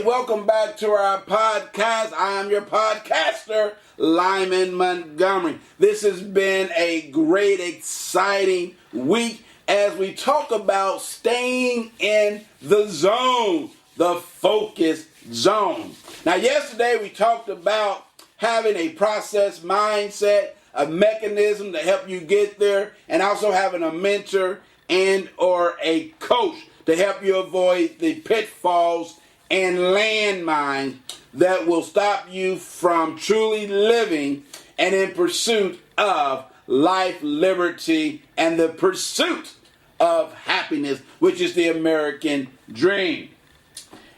welcome back to our podcast. I am your podcaster, Lyman Montgomery. This has been a great, exciting week as we talk about staying in the zone, the focus zone. Now, yesterday we talked about having a process mindset, a mechanism to help you get there, and also having a mentor and or a coach to help you avoid the pitfalls and landmines that will stop you from truly living and in pursuit of life, liberty, and the pursuit of happiness, which is the American dream.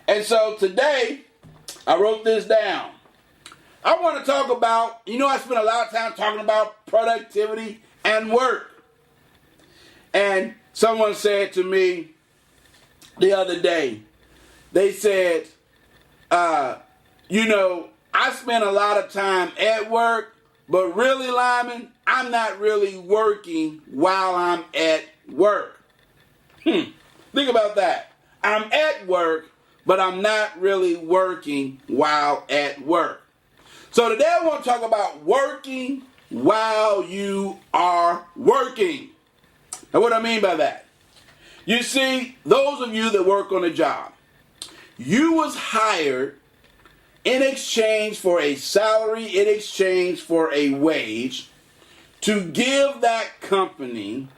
And so today, I wrote this down. I want to talk about, I spent a lot of time talking about productivity and work. And someone said to me the other day, they said, I spend a lot of time at work, but really, Lyman, I'm not really working while I'm at work. Think about that. I'm at work, but I'm not really working while at work. So today I want to talk about working while you are working. Now, what do I mean by that? You see, those of you that work on a job, you was hired in exchange for a salary, in exchange for a wage, to give that company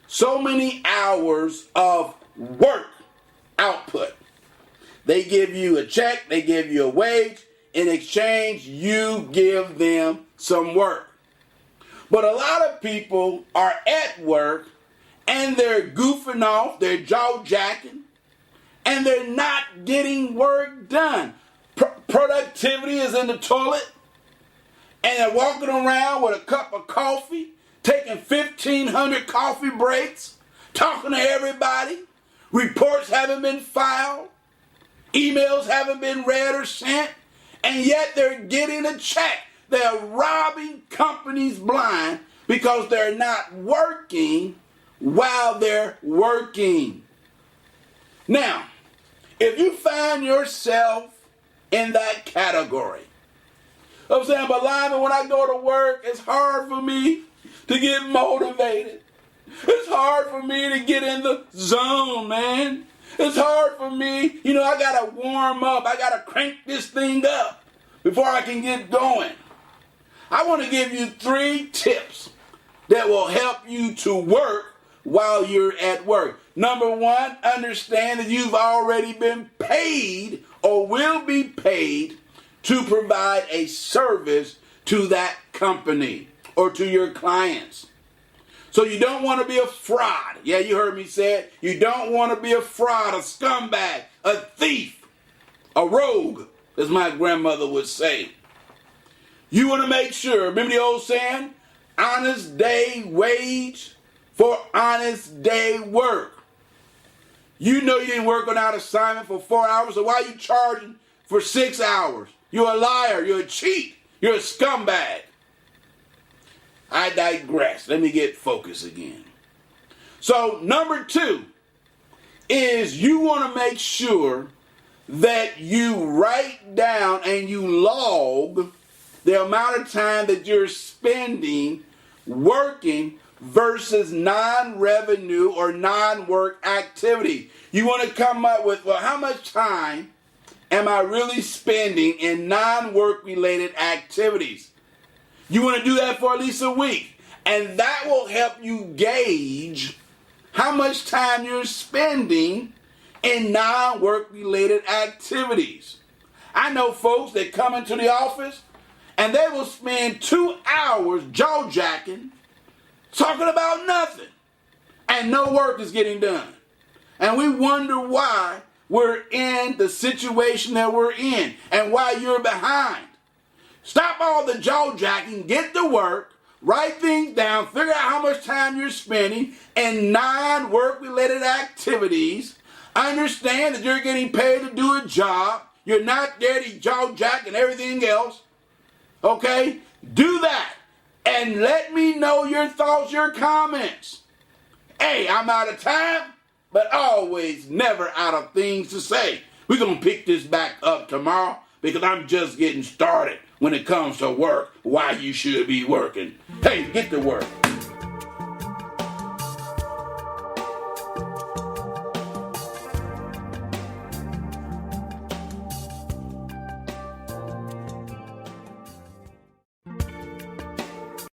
so many hours of work output. They give you a check, they give you a wage. In exchange, you give them some work. But a lot of people are at work and they're goofing off, they're jaw-jacking, and they're not getting work done. Productivity is in the toilet, and they're walking around with a cup of coffee, taking 1,500 coffee breaks, talking to everybody. Reports haven't been filed. Emails haven't been read or sent, and yet they're getting a check. They're robbing companies blind because they're not working while they're working. Now, if you find yourself in that category, I'm saying, but Lyman, when I go to work, it's hard for me to get motivated. It's hard for me to get in the zone, man. It's hard for me. I got to warm up. I got to crank this thing up before I can get going. I want to give you 3 tips that will help you to work while you're at work. Number 1, understand that you've already been paid or will be paid to provide a service to that company or to your clients. So you don't want to be a fraud. Yeah, you heard me say it. You don't want to be a fraud, a scumbag, a thief, a rogue, as my grandmother would say. You want to make sure, remember the old saying, honest day wage for honest day work. You know you didn't work on that assignment for 4 hours, so why are you charging for 6 hours? You're a liar, you're a cheat, you're a scumbag. I digress. Let me get focused again. So number 2 is you want to make sure that you write down and you log the amount of time that you're spending working versus non-revenue or non-work activity. You want to come up with, well, how much time am I really spending in non-work related activities? You want to do that for at least a week. And that will help you gauge how much time you're spending in non-work related activities. I know folks that come into the office and they will spend 2 hours jaw-jacking, talking about nothing, and no work is getting done. And we wonder why we're in the situation that we're in and why you're behind. Stop all the jaw-jacking, get to work, write things down, figure out how much time you're spending in non-work related activities. Understand that you're getting paid to do a job. You're not there to jaw-jack and everything else. Okay? Do that. And let me know your thoughts, your comments. Hey, I'm out of time, but always never out of things to say. We're going to pick this back up tomorrow because I'm just getting started when it comes to work, why you should be working. Hey, get to work.